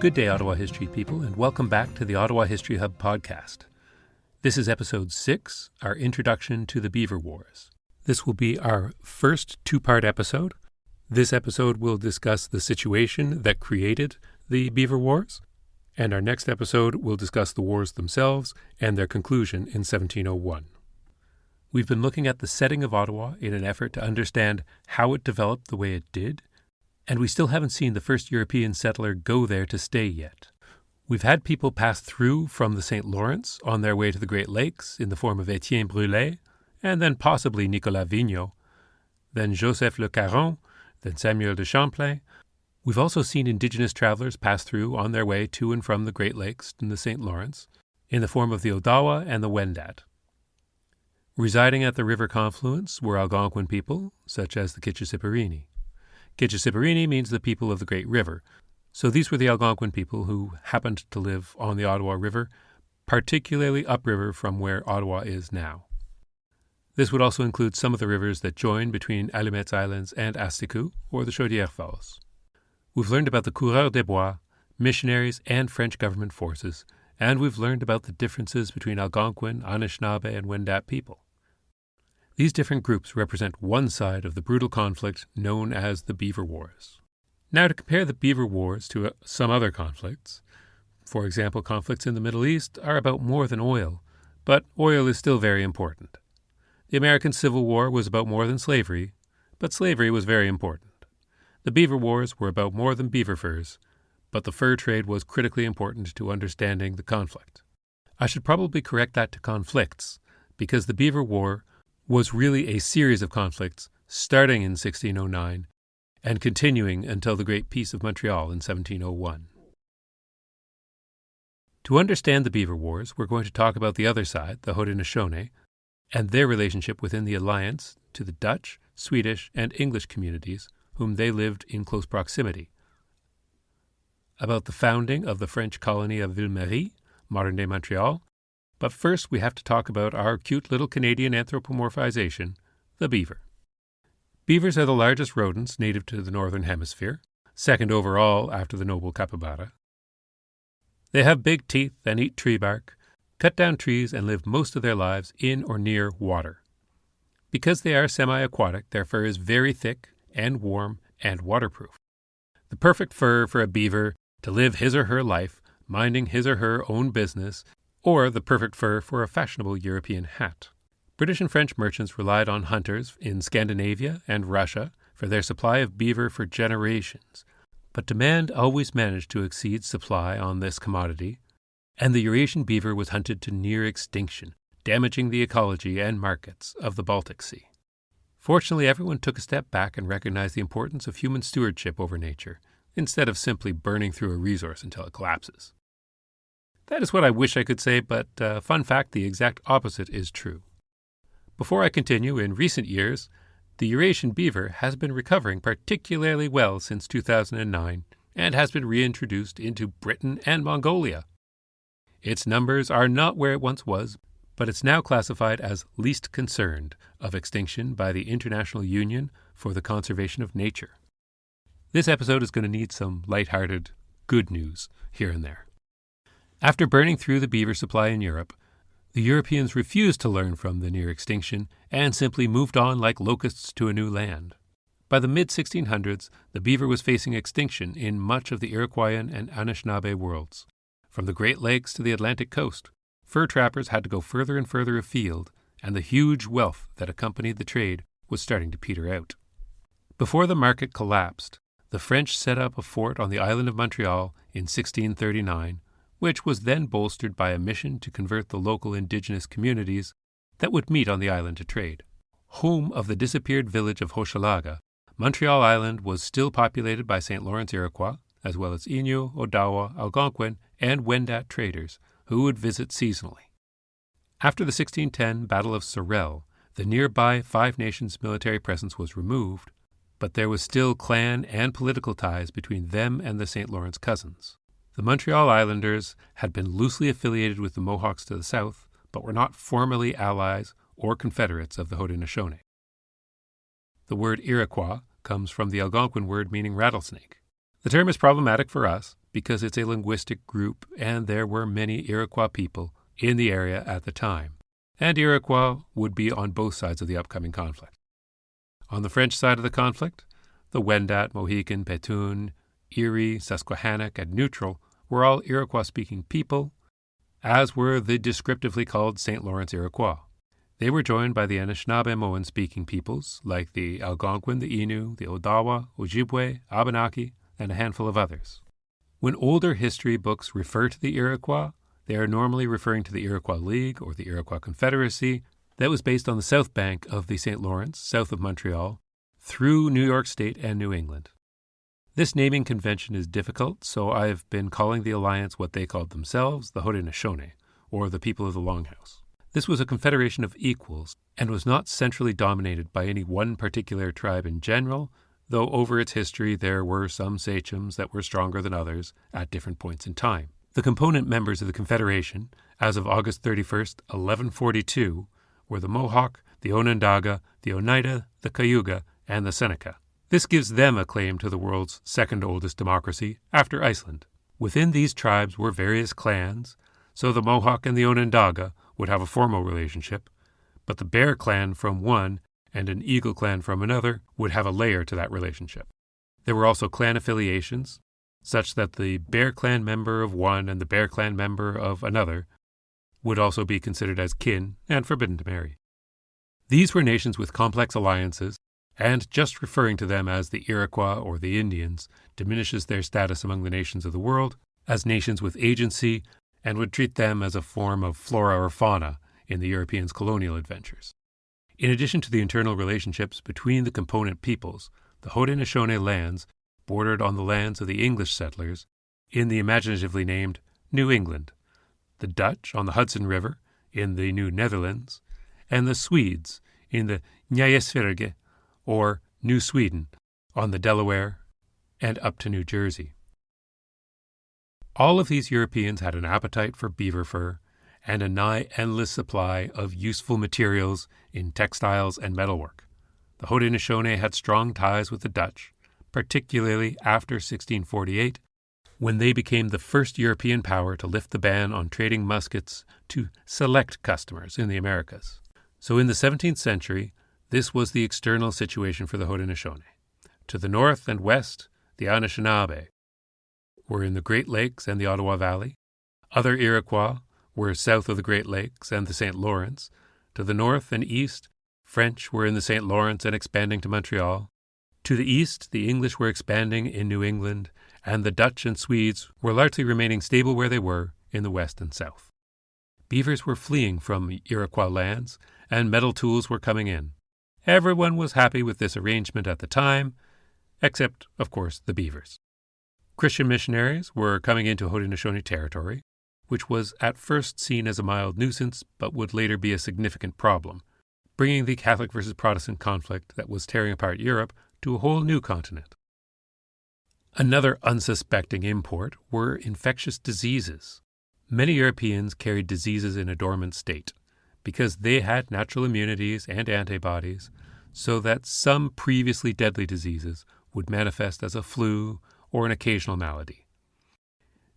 Good day, Ottawa History people, and welcome back to the Ottawa History Hub podcast. This is episode 6, our introduction to the Beaver Wars. This will be our first two-part episode. This episode will discuss the situation that created the Beaver Wars, and our next episode will discuss the wars themselves and their conclusion in 1701. We've been looking at the setting of Ottawa in an effort to understand how it developed the way it did, and we still haven't seen the first European settler go there to stay yet. We've had people pass through from the St. Lawrence on their way to the Great Lakes in the form of Étienne Brulé, and then possibly Nicolas Vigneault, then Joseph Le Caron, then Samuel de Champlain. We've also seen Indigenous travelers pass through on their way to and from the Great Lakes and the St. Lawrence in the form of the Odawa and the Wendat. Residing at the river confluence were Algonquin people, such as the Kitchissippirini. Kitchissippirini means the people of the Great River, so these were the Algonquin people who happened to live on the Ottawa River, particularly upriver from where Ottawa is now. This would also include some of the rivers that join between Allumette Islands and Asticout, or the Chaudière Falls. We've learned about the coureurs des bois, missionaries, and French government forces, and we've learned about the differences between Algonquin, Anishinaabe, and Wendat people. These different groups represent one side of the brutal conflict known as the Beaver Wars. Now, to compare the Beaver Wars to some other conflicts, for example, conflicts in the Middle East are about more than oil, but oil is still very important. The American Civil War was about more than slavery, but slavery was very important. The Beaver Wars were about more than beaver furs, but the fur trade was critically important to understanding the conflict. I should probably correct that to conflicts, because the Beaver War was really a series of conflicts starting in 1609 and continuing until the Great Peace of Montreal in 1701. To understand the Beaver Wars, we're going to talk about the other side, the Haudenosaunee, and their relationship within the alliance to the Dutch, Swedish, and English communities whom they lived in close proximity, about the founding of the French colony of Ville-Marie, modern-day Montreal. But first we have to talk about our cute little Canadian anthropomorphization, the beaver. Beavers are the largest rodents native to the northern hemisphere, second overall after the noble capybara. They have big teeth and eat tree bark, cut down trees, and live most of their lives in or near water. Because they are semi-aquatic, their fur is very thick and warm and waterproof. The perfect fur for a beaver to live his or her life, minding his or her own business, or the perfect fur for a fashionable European hat. British and French merchants relied on hunters in Scandinavia and Russia for their supply of beaver for generations, but demand always managed to exceed supply on this commodity, and the Eurasian beaver was hunted to near extinction, damaging the ecology and markets of the Baltic Sea. Fortunately, everyone took a step back and recognized the importance of human stewardship over nature, instead of simply burning through a resource until it collapses. That is what I wish I could say, but fun fact, the exact opposite is true. Before I continue, in recent years, the Eurasian beaver has been recovering particularly well since 2009 and has been reintroduced into Britain and Mongolia. Its numbers are not where it once was, but it's now classified as least concerned of extinction by the International Union for the Conservation of Nature. This episode is going to need some lighthearted good news here and there. After burning through the beaver supply in Europe, the Europeans refused to learn from the near extinction and simply moved on like locusts to a new land. By the mid-1600s, the beaver was facing extinction in much of the Iroquoian and Anishinaabe worlds. From the Great Lakes to the Atlantic coast, fur trappers had to go further and further afield, and the huge wealth that accompanied the trade was starting to peter out. Before the market collapsed, the French set up a fort on the island of Montreal in 1639, which was then bolstered by a mission to convert the local Indigenous communities that would meet on the island to trade. Home of the disappeared village of Hochelaga, Montreal Island was still populated by St. Lawrence Iroquois, as well as Innu, Odawa, Algonquin, and Wendat traders who would visit seasonally. After the 1610 Battle of Sorel, the nearby Five Nations military presence was removed, but there was still clan and political ties between them and the St. Lawrence cousins. The Montreal Islanders had been loosely affiliated with the Mohawks to the south, but were not formally allies or confederates of the Haudenosaunee. The word Iroquois comes from the Algonquin word meaning rattlesnake. The term is problematic for us because it's a linguistic group and there were many Iroquois people in the area at the time, and Iroquois would be on both sides of the upcoming conflict. On the French side of the conflict, the Wendat, Mohican, Petun, Erie, Susquehannock, and Neutral were all Iroquois-speaking people, as were the descriptively called St. Lawrence Iroquois. They were joined by the Anishinaabe-Moan-speaking peoples like the Algonquin, the Innu, the Odawa, Ojibwe, Abenaki, and a handful of others. When older history books refer to the Iroquois, they are normally referring to the Iroquois League or the Iroquois Confederacy that was based on the south bank of the St. Lawrence, south of Montreal, through New York State and New England. This naming convention is difficult, so I've been calling the alliance what they called themselves, the Haudenosaunee, or the people of the Longhouse. This was a confederation of equals and was not centrally dominated by any one particular tribe in general, though over its history there were some sachems that were stronger than others at different points in time. The component members of the Confederation, as of August 31st, 1142, were the Mohawk, the Onondaga, the Oneida, the Cayuga, and the Seneca. This gives them a claim to the world's second oldest democracy, after Iceland. Within these tribes were various clans, so the Mohawk and the Onondaga would have a formal relationship, but the Bear clan from one and an Eagle clan from another would have a layer to that relationship. There were also clan affiliations, such that the Bear clan member of one and the Bear clan member of another would also be considered as kin and forbidden to marry. These were nations with complex alliances, and just referring to them as the Iroquois or the Indians diminishes their status among the nations of the world as nations with agency and would treat them as a form of flora or fauna in the Europeans' colonial adventures. In addition to the internal relationships between the component peoples, the Haudenosaunee lands bordered on the lands of the English settlers in the imaginatively named New England, the Dutch on the Hudson River in the New Netherlands, and the Swedes in the Nyaesvirge, or New Sweden, on the Delaware and up to New Jersey. All of these Europeans had an appetite for beaver fur and a nigh endless supply of useful materials in textiles and metalwork. The Haudenosaunee had strong ties with the Dutch, particularly after 1648, when they became the first European power to lift the ban on trading muskets to select customers in the Americas. So in the 17th century, this was the external situation for the Haudenosaunee. To the north and west, the Anishinaabe were in the Great Lakes and the Ottawa Valley. Other Iroquois were south of the Great Lakes and the St. Lawrence. To the north and east, French were in the St. Lawrence and expanding to Montreal. To the east, the English were expanding in New England, and the Dutch and Swedes were largely remaining stable where they were in the west and south. Beavers were fleeing from Iroquois lands, and metal tools were coming in. Everyone was happy with this arrangement at the time, except, of course, the beavers. Christian missionaries were coming into Haudenosaunee territory, which was at first seen as a mild nuisance but would later be a significant problem, bringing the Catholic versus Protestant conflict that was tearing apart Europe to a whole new continent. Another unsuspecting import were infectious diseases. Many Europeans carried diseases in a dormant state, because they had natural immunities and antibodies, so that some previously deadly diseases would manifest as a flu or an occasional malady.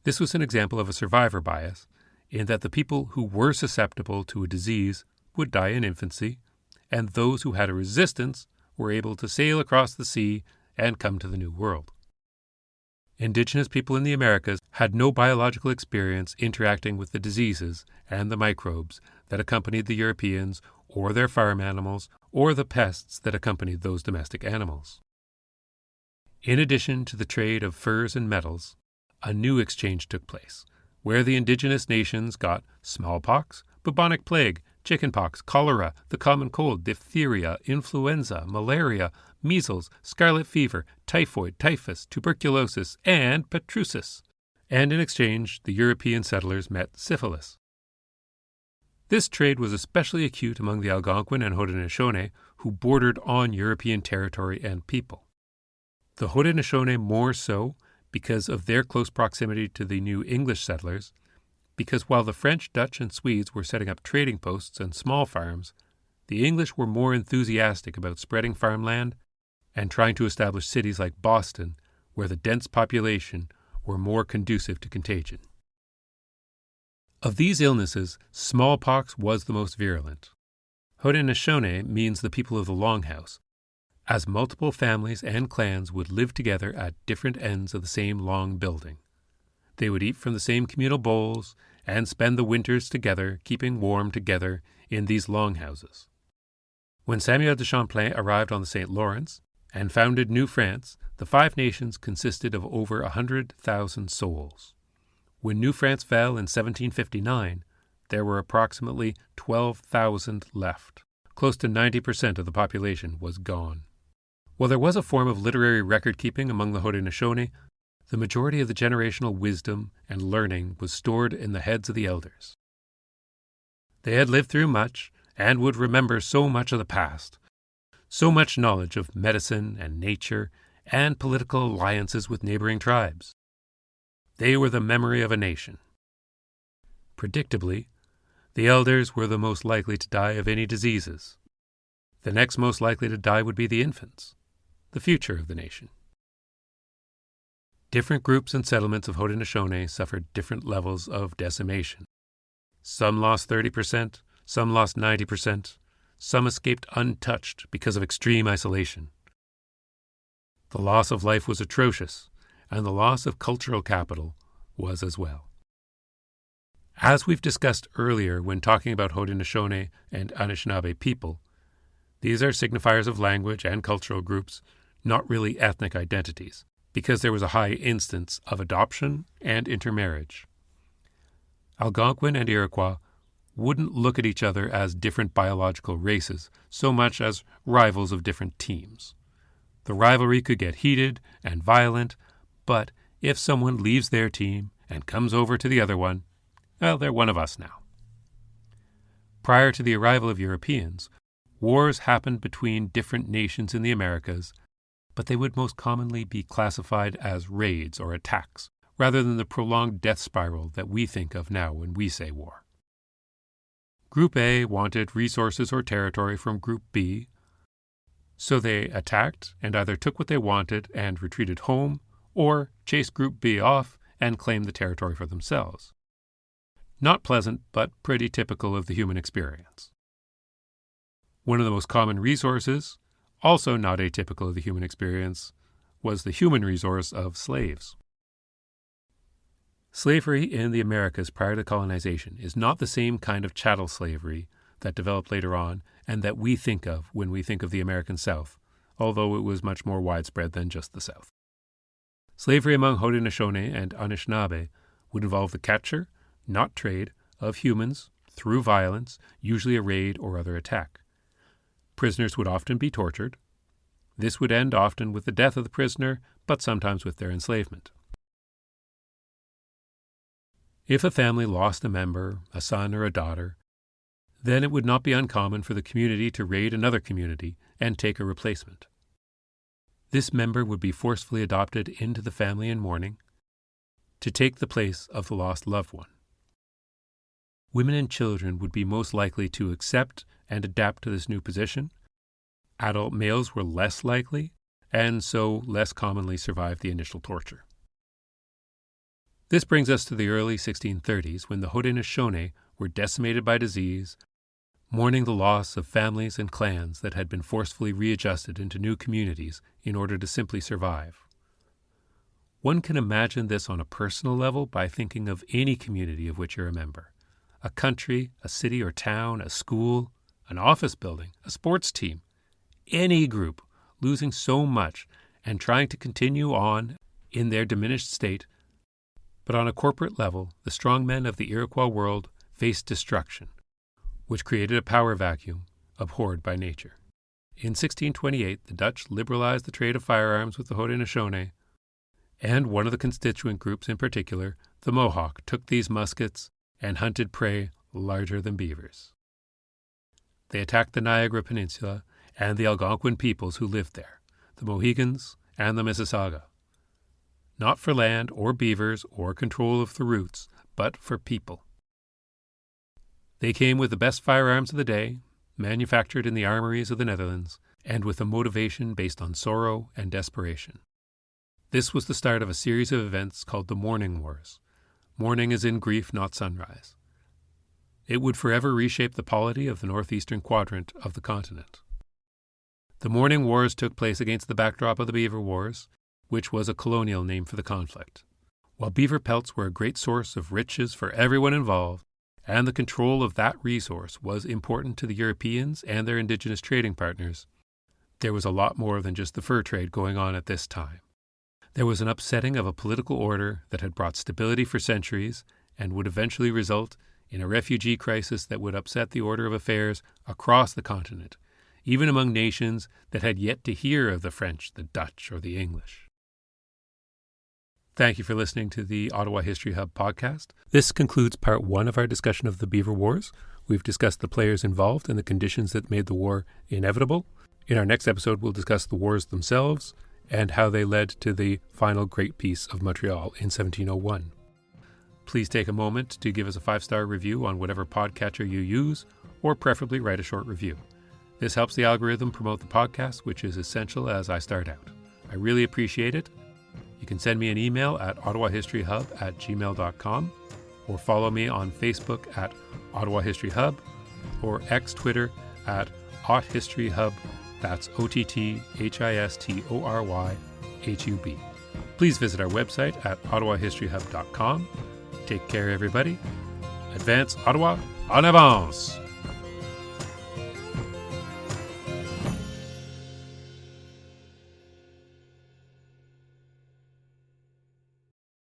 This was an example of a survivor bias, in that the people who were susceptible to a disease would die in infancy, and those who had a resistance were able to sail across the sea and come to the New World. Indigenous people in the Americas had no biological experience interacting with the diseases and the microbes that accompanied the Europeans or their farm animals or the pests that accompanied those domestic animals. In addition to the trade of furs and metals, a new exchange took place, where the indigenous nations got smallpox, bubonic plague, chickenpox, cholera, the common cold, diphtheria, influenza, malaria, measles, scarlet fever, typhoid, typhus, tuberculosis, and pertussis. And in exchange, the European settlers met syphilis. This trade was especially acute among the Algonquin and Haudenosaunee, who bordered on European territory and people. The Haudenosaunee more so because of their close proximity to the new English settlers, because while the French, Dutch, and Swedes were setting up trading posts and small farms, the English were more enthusiastic about spreading farmland and trying to establish cities like Boston, where the dense population were more conducive to contagion. Of these illnesses, smallpox was the most virulent. Haudenosaunee means the people of the Longhouse, as multiple families and clans would live together at different ends of the same long building. They would eat from the same communal bowls and spend the winters together, keeping warm together in these longhouses. When Samuel de Champlain arrived on the St. Lawrence and founded New France, the Five Nations consisted of over 100,000 souls. When New France fell in 1759, there were approximately 12,000 left. Close to 90% of the population was gone. While there was a form of literary record-keeping among the Haudenosaunee, the majority of the generational wisdom and learning was stored in the heads of the elders. They had lived through much and would remember so much of the past, so much knowledge of medicine and nature and political alliances with neighboring tribes. They were the memory of a nation. Predictably, the elders were the most likely to die of any diseases. The next most likely to die would be the infants, the future of the nation. Different groups and settlements of Haudenosaunee suffered different levels of decimation. Some lost 30%, some lost 90%, some escaped untouched because of extreme isolation. The loss of life was atrocious, and the loss of cultural capital was as well. As we've discussed earlier when talking about Haudenosaunee and Anishinaabe people, these are signifiers of language and cultural groups, not really ethnic identities, because there was a high instance of adoption and intermarriage. Algonquin and Iroquois wouldn't look at each other as different biological races so much as rivals of different teams. The rivalry could get heated and violent, but if someone leaves their team and comes over to the other one, well, they're one of us now. Prior to the arrival of Europeans, wars happened between different nations in the Americas, but they would most commonly be classified as raids or attacks, rather than the prolonged death spiral that we think of now when we say war. Group A wanted resources or territory from Group B, so they attacked and either took what they wanted and retreated home, or chased Group B off and claimed the territory for themselves. Not pleasant, but pretty typical of the human experience. One of the most common resources, also not atypical of the human experience, was the human resource of slaves. Slavery in the Americas prior to colonization is not the same kind of chattel slavery that developed later on and that we think of when we think of the American South, although it was much more widespread than just the South. Slavery among Haudenosaunee and Anishinaabe would involve the capture, not trade, of humans through violence, usually a raid or other attack. Prisoners would often be tortured. This would end often with the death of the prisoner, but sometimes with their enslavement. If a family lost a member, a son or a daughter, then it would not be uncommon for the community to raid another community and take a replacement. This member would be forcefully adopted into the family in mourning to take the place of the lost loved one. Women and children would be most likely to accept and adapt to this new position. Adult males were less likely, and so less commonly survived the initial torture. This brings us to the early 1630s, when the Haudenosaunee were decimated by disease, mourning the loss of families and clans that had been forcefully readjusted into new communities in order to simply survive. One can imagine this on a personal level by thinking of any community of which you're a member. A country, a city or town, a school, an office building, a sports team, any group losing so much and trying to continue on in their diminished state. But on a corporate level, the strongmen of the Iroquois world faced destruction, which created a power vacuum abhorred by nature. In 1628, the Dutch liberalized the trade of firearms with the Haudenosaunee, and one of the constituent groups in particular, the Mohawk, took these muskets and hunted prey larger than beavers. They attacked the Niagara Peninsula and the Algonquin peoples who lived there, the Mohegans and the Mississauga. Not for land or beavers or control of the roots, but for people. They came with the best firearms of the day, manufactured in the armories of the Netherlands, and with a motivation based on sorrow and desperation. This was the start of a series of events called the Morning Wars. Morning is in grief, not sunrise. It would forever reshape the polity of the northeastern quadrant of the continent. The Morning Wars took place against the backdrop of the Beaver Wars, which was a colonial name for the conflict. While beaver pelts were a great source of riches for everyone involved, and the control of that resource was important to the Europeans and their indigenous trading partners, there was a lot more than just the fur trade going on at this time. There was an upsetting of a political order that had brought stability for centuries and would eventually result in a refugee crisis that would upset the order of affairs across the continent, even among nations that had yet to hear of the French, the Dutch, or the English. Thank you for listening to the Ottawa History Hub podcast. This concludes part 1 of our discussion of the Beaver Wars. We've discussed the players involved and the conditions that made the war inevitable. In our next episode, we'll discuss the wars themselves and how they led to the final Great Peace of Montreal in 1701. Please take a moment to give us a 5-star review on whatever podcatcher you use, or preferably write a short review. This helps the algorithm promote the podcast, which is essential as I start out. I really appreciate it. You can send me an email at ottawahistoryhub@gmail.com, or follow me on Facebook at Ottawa History Hub, or X Twitter at OttHistoryHub. That's OttHistoryHub. Please visit our website at ottawahistoryhub.com. Take care, everybody. Advance Ottawa, en avance!